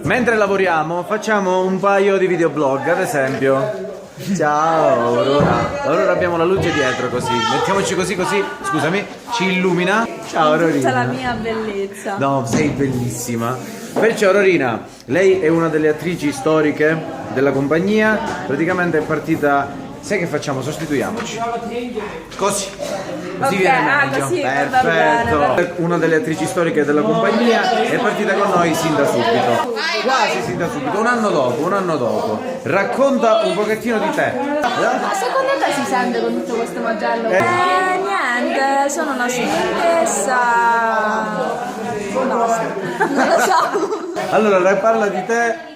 Mentre lavoriamo facciamo un paio di videoblog, ad esempio. Ciao Aurora. Aurora abbiamo la luce dietro così. Mettiamoci così così, scusami, ci illumina. Ciao Aurorina. Tutta la mia bellezza. No, sei bellissima. Perciò Aurorina, lei è una delle attrici storiche della compagnia. Praticamente è partita. Sai che facciamo? Sostituiamoci. Così. Così Ok, viene meglio. così, Perfetto. va bene. Una delle attrici storiche della compagnia è partita con noi sin da subito. Quasi sin da subito, un anno dopo. Racconta un pochettino di te. Ma secondo te si sente con tutto questo magello? Niente, sono una studentessa. Basta. Non lo so. Allora, parla di te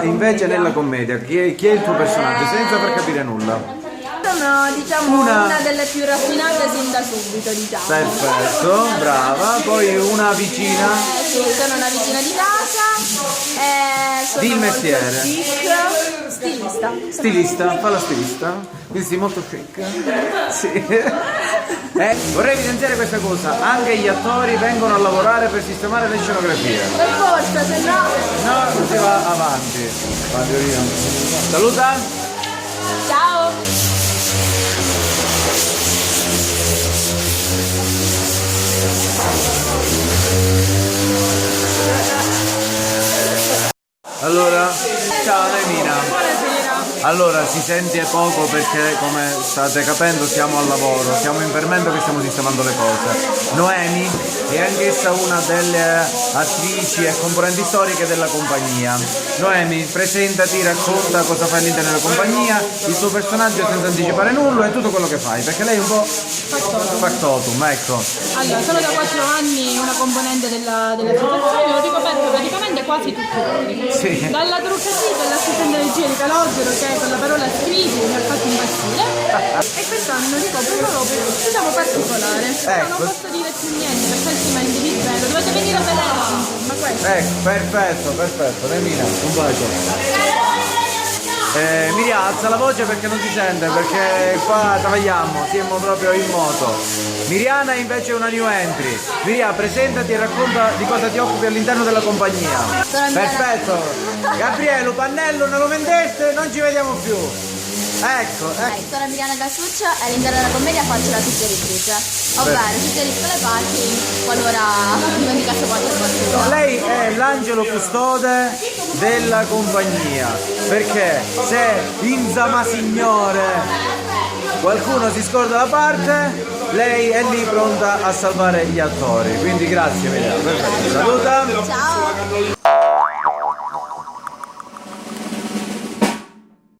invece nella commedia. Chi è il tuo personaggio? Senza far capire nulla. Sono, diciamo, una delle più raffinate sin da subito, diciamo. Perfetto, brava. Poi una vicina. Sì, sono una vicina di casa. Sono Di il molto mestiere. chic. Stilista. Stilista, fa la stilista. Quindi sei molto chic. Sì. Vorrei evidenziare questa cosa, anche gli attori vengono a lavorare per sistemare le scenografie. Per forza, se no. No, non si va avanti. Saluta. Ciao. Allora, ciao Nemina. Buonasera. Allora, si sente poco perché, come state capendo, siamo al lavoro, siamo in fermento che stiamo sistemando le cose. Noemi è anch'essa una delle attrici e componenti storiche della compagnia. Noemi, presentati, racconta cosa fai all'interno della compagnia, il tuo personaggio senza anticipare nulla e tutto quello che fai, perché lei è un po' factotum, ecco. Allora, sono da 4 anni una componente dell'associazione, ho ricoperto praticamente quasi tutti i ruoli. Sì. Dalla truccatrice all'assistente igienica Logero, che con la parola scrivi mi ha fatto impazzire, e quest'anno ricopro un ruolo, diciamo, particolare. Però non posso dire più niente perché altrimenti vi svelo, dovete venire a vedere, ma questo. Ecco, perfetto, Nemina, un bacio. Mi rialza la voce perché non si sente, perché qua travagliamo, siamo proprio in moto. Miriana invece è una new entry. Miriana, presentati e racconta di cosa ti occupi all'interno della compagnia. Perfetto. Gabriele, pannello, non lo vendeste, non ci vediamo più. Ecco. Sono Miriana Casuccio e all'interno della commedia faccio la suggeristrice, ovvero suggerisco le parti qualora non di caso qualche battuta. Lei è l'angelo custode della compagnia, perché se insama signore qualcuno si scorda la parte, lei è lì pronta a salvare gli attori. Quindi grazie Miriana, perfetto. Saluta. Ciao.